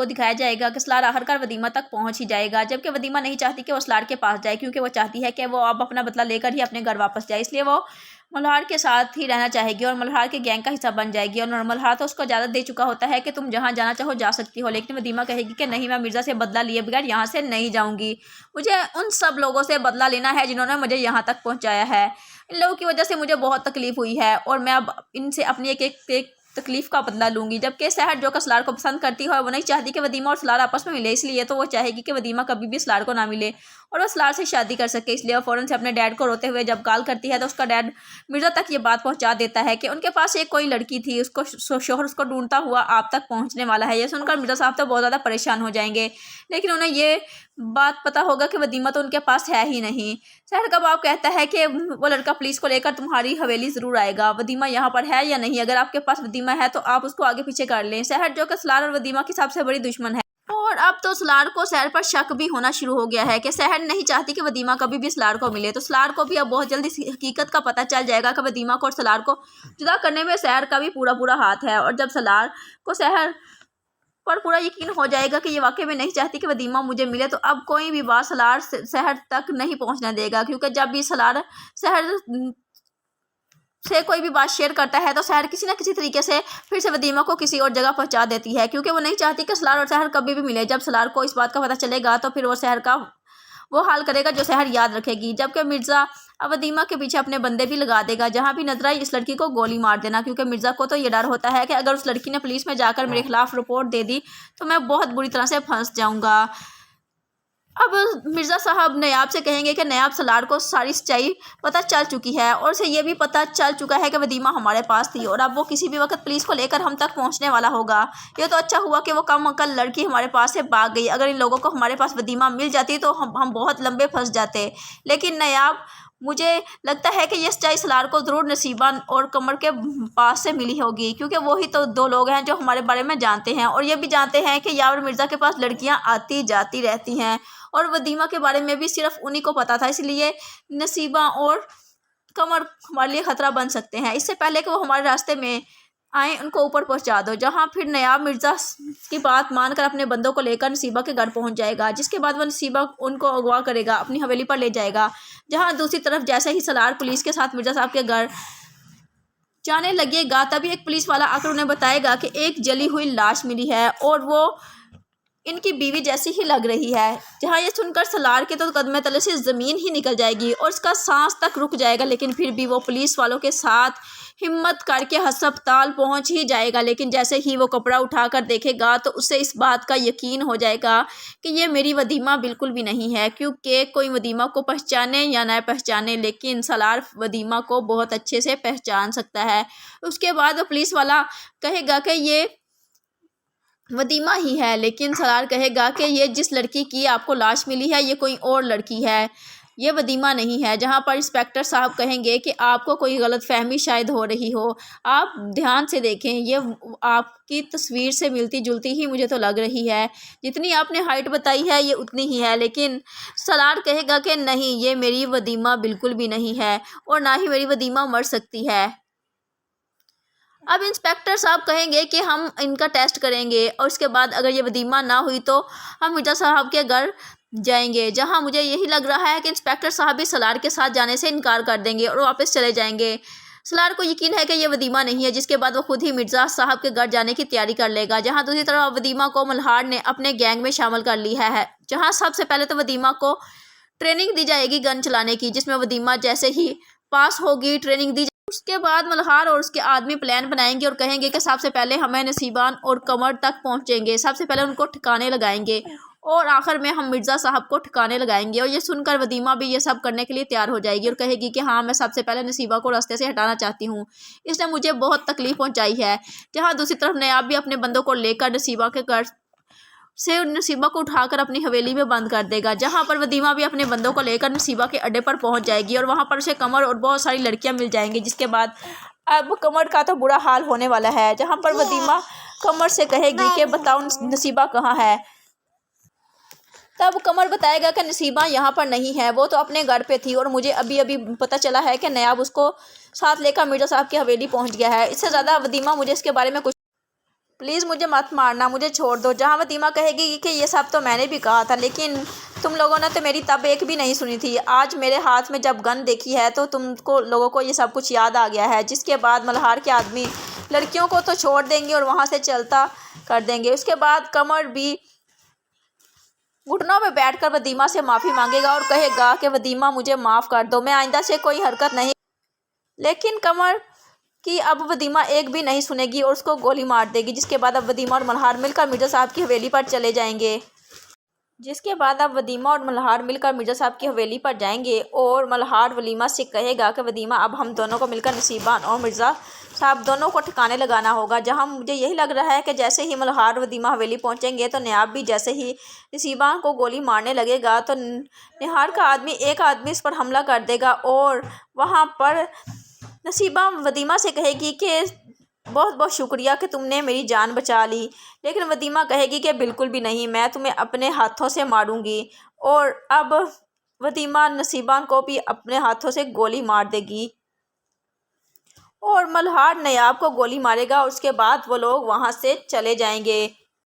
को दिखाया जाएगा कि सलार आखिरकार वदीमा तक पहुंच ही जाएगा, जबकि वदीमा नहीं चाहती कि वो सलार के पास जाए, क्योंकि वो चाहती है कि वो अब अपना बदला लेकर ही अपने घर वापस जाए। इसलिए वो मल्हार के साथ ही रहना चाहेगी और मल्हार के गैंग का हिस्सा बन जाएगी। और मल्हार तो उसको इजाज़त दे चुका होता है कि तुम जहाँ जाना चाहो जा सकती हो, लेकिन वदीमा कहेगी कि नहीं, मैं मिर्ज़ा से बदला लिए बगैर यहाँ से नहीं जाऊँगी। मुझे उन सब लोगों से बदला लेना है जिन्होंने मुझे यहाँ तक पहुँचाया है। इन लोगों की वजह से मुझे बहुत तकलीफ़ हुई है और मैं अब इनसे अपनी एक एक तकलीफ का बदला लूंगी। जबकि सहर जो कि सलार को पसंद करती है, वो नहीं चाहती कि वदीमा और सलार आपस में मिले, इसलिए तो वो चाहेगी कि वदीमा कभी भी सलार को ना मिले और वो सलार से शादी कर सके। इसलिए वो फ़ौरन से अपने डैड को रोते हुए जब कॉल करती है तो उसका डैड मिर्ज़ा तक ये बात पहुंचा देता है कि उनके पास एक कोई लड़की थी, उसको शोहर उसको ढूंढता हुआ आप तक पहुंचने वाला है। ये सुनकर मिर्ज़ा साहब तो बहुत ज़्यादा परेशान हो जाएंगे, लेकिन उन्हें ये बात पता होगा कि वदीमा तो उनके पास है ही नहीं। सहर का बाप कहता है कि वो लड़का पुलिस को लेकर तुम्हारी हवेली ज़रूर आएगा, वदीमा यहाँ पर है या नहीं, अगर आपके पास वदीमा है तो आप उसको आगे पीछे कर लें। सहर जो कि सलार और वदीमा की सबसे बड़ी दुश्मन है, और अब तो सलार को सहर पर शक भी होना शुरू हो गया है कि सहर नहीं चाहती कि वदीमा कभी भी सलार को मिले। तो सलार को भी अब बहुत जल्दी इस हकीकत का पता चल जाएगा कि वदीमा को और सलार को जुदा करने में सहर का भी पूरा पूरा हाथ है। और जब सलार को सहर पर पूरा यकीन हो जाएगा कि ये वाकई में नहीं चाहती कि वदीमा मुझे मिले, तो अब कोई भी बात सलार सहर तक नहीं पहुंचने देगा, क्योंकि जब भी सलार सहर से कोई भी बात शेयर करता है तो सहर किसी न किसी तरीके से फिर से वदीमा को किसी और जगह पहुंचा देती है, क्योंकि वो नहीं चाहती कि सलार और सहर कभी भी मिले। जब सलार को इस बात का पता चलेगा तो फिर वो सहर का वो हाल करेगा जो सहर याद रखेगी। जबकि मिर्ज़ा अब वदीमा के पीछे अपने बंदे भी लगा देगा, जहाँ भी नजर आई इस लड़की को गोली मार देना, क्योंकि मिर्ज़ा को तो ये डर होता है कि अगर उस लड़की ने पुलिस में जाकर मेरे खिलाफ रिपोर्ट दे दी तो मैं बहुत बुरी तरह से फंस जाऊँगा। अब मिर्ज़ा साहब नयाब से कहेंगे कि नयाब, सलार को सारी सच्चाई पता चल चुकी है और उसे ये भी पता चल चुका है कि वदीमा हमारे पास थी और अब वो किसी भी वक्त पुलिस को लेकर हम तक पहुंचने वाला होगा। ये तो अच्छा हुआ कि वो कम अकल लड़की हमारे पास से भाग गई, अगर इन लोगों को हमारे पास वदीमा मिल जाती तो हम बहुत लंबे फंस जाते। लेकिन नयाब, मुझे लगता है कि ये सच्चाई सलार को ज़रूर नसीबा और कमर के पास से मिली होगी, क्योंकि वही तो दो लोग हैं जो हमारे बारे में जानते हैं और ये भी जानते हैं कि यावर मिर्ज़ा के पास लड़कियां आती जाती रहती हैं और वदीमा के बारे में भी सिर्फ उन्हीं को पता था। इसलिए नसीबा और कमर हमारे लिए ख़तरा बन सकते हैं। इससे पहले कि वो हमारे रास्ते में आए उनको ऊपर पहुंचा दो, जहां फिर नयाब मिर्ज़ा की बात मानकर अपने बंदों को लेकर नसीबा के घर पहुंच जाएगा, जिसके बाद वह नसीबा उनको अगवा करेगा, अपनी हवेली पर ले जाएगा। जहां दूसरी तरफ जैसे ही सलार पुलिस के साथ मिर्ज़ा साहब के घर जाने लगेगा, तभी एक पुलिस वाला आकर उन्हें बताएगा कि एक जली हुई लाश मिली है और वो इनकी बीवी जैसी ही लग रही है। जहाँ ये सुनकर सलार के तो कदमे तले से ज़मीन ही निकल जाएगी और इसका सांस तक रुक जाएगा, लेकिन फिर भी वो पुलिस वालों के साथ हिम्मत करके अस्पताल पहुँच ही जाएगा। लेकिन जैसे ही वो कपड़ा उठाकर देखेगा तो उसे इस बात का यकीन हो जाएगा कि ये मेरी वदीमा बिल्कुल भी नहीं है, क्योंकि कोई वदीमा को पहचाने या ना पहचाने, लेकिन सलार वदीमा को बहुत अच्छे से पहचान सकता है। उसके बाद वो पुलिस वाला कहेगा कि ये वदीमा ही है, लेकिन सलार कहेगा कि ये जिस लड़की की आपको लाश मिली है ये कोई और लड़की है, ये वदीमा नहीं है। जहाँ पर इंस्पेक्टर साहब कहेंगे कि आपको कोई गलतफहमी शायद हो रही हो, आप ध्यान से देखें, ये आपकी तस्वीर से मिलती जुलती ही मुझे तो लग रही है, जितनी आपने हाइट बताई है ये उतनी ही है। लेकिन सलार कहेगा कि नहीं, ये मेरी वदीमा बिल्कुल भी नहीं है और ना ही मेरी वदीमा मर सकती है। अब इंस्पेक्टर साहब कहेंगे कि हम इनका टेस्ट करेंगे और इसके बाद अगर ये वदीमा ना हुई तो हम मिर्ज़ा साहब के घर जाएंगे। जहां मुझे यही लग रहा है कि इंस्पेक्टर साहब भी सलार के साथ जाने से इनकार कर देंगे और वापस चले जाएंगे। सलार को यकीन है कि ये वदीमा नहीं है, जिसके बाद वो खुद ही मिर्ज़ा साहब के घर जाने की तैयारी कर लेगा। जहाँ दूसरी तरफ वदीमा को मल्हार ने अपने गैंग में शामिल कर लिया है, जहाँ सबसे पहले तो वदीमा को ट्रेनिंग दी जाएगी गन चलाने की, जिसमें वदीमा जैसे ही पास होगी ट्रेनिंग दी, उसके बाद मल्हार और उसके आदमी प्लान बनाएंगे और कहेंगे कि सबसे पहले हमें नसीबान और कमर तक पहुंचेंगे, सबसे पहले उनको ठिकाने लगाएंगे और आखिर में हम मिर्ज़ा साहब को ठिकाने लगाएंगे। और ये सुनकर वदीमा भी ये सब करने के लिए तैयार हो जाएगी और कहेगी कि हाँ, मैं सबसे पहले नसीबा को रास्ते से हटाना चाहती हूँ, इसने मुझे बहुत तकलीफ़ पहुँचाई है। जहाँ दूसरी तरफ नयाब भी अपने बंदों को लेकर नसीबा के घर से नसीबा को उठाकर अपनी हवेली में बंद कर देगा। जहाँ पर वदीमा भी अपने बंदों को लेकर नसीबा के अड्डे पर पहुँच जाएगी और वहाँ पर उसे कमर और बहुत सारी लड़कियाँ मिल जाएंगी, जिसके बाद अब कमर का तो बुरा हाल होने वाला है। जहाँ पर वदीमा कमर से कहेगी कि बताओ नसीबा कहाँ है। तब कमर बताएगा कि नसीबा यहाँ पर नहीं है, वो तो अपने घर पे थी और मुझे अभी अभी पता चला है कि नयाब उसको साथ लेकर मिर्ज़ा साहब की हवेली पहुँच गया है। इससे ज़्यादा वदीमा मुझे इसके बारे में कुछ प्लीज़ मुझे मत मारना, मुझे छोड़ दो। जहाँ वदीमा कहेगी कि ये सब तो मैंने भी कहा था, लेकिन तुम लोगों ने तो मेरी तब एक भी नहीं सुनी थी। आज मेरे हाथ में जब गन देखी है तो तुमको लोगों को ये सब कुछ याद आ गया है। जिसके बाद मल्हार के आदमी लड़कियों को तो छोड़ देंगे और वहाँ से चलता कर देंगे। उसके बाद कमर भी घुटनों में बैठकर वदीमा से माफ़ी मांगेगा और कहेगा कि वदीमा मुझे माफ़ कर दो, मैं आइंदा से कोई हरकत नहीं। लेकिन कमर कि अब वदीमा एक भी नहीं सुनेगी और उसको गोली मार देगी। जिसके बाद अब वदीमा और मल्हार मिलकर मिर्ज़ा साहब की हवेली पर चले जाएंगे। जिसके बाद अब वदीमा और मल्हार मिलकर मिर्ज़ा साहब की हवेली पर जाएंगे और मल्हार वलीमा से कहेगा कि वदीमा अब हम दोनों को मिलकर नसीबान और मिर्ज़ा साहब दोनों को ठिकाने लगाना होगा। जहां मुझे यही लग रहा है कि जैसे ही मल्हार वदीमा हवेली पहुंचेंगे तो नयाब भी जैसे ही नसीबान को गोली मारने लगेगा तो निहार का आदमी एक आदमी इस पर हमला कर देगा और वहाँ पर नसीबा वदीमा से कहेगी कि बहुत बहुत शुक्रिया कि तुमने मेरी जान बचा ली। लेकिन वदीमा कहेगी कि बिल्कुल भी नहीं, मैं तुम्हें अपने हाथों से मारूंगी। और अब वदीमा नसीबान को भी अपने हाथों से गोली मार देगी और मल्हार नयाब को गोली मारेगा। उसके बाद वो लोग वहाँ से चले जाएंगे।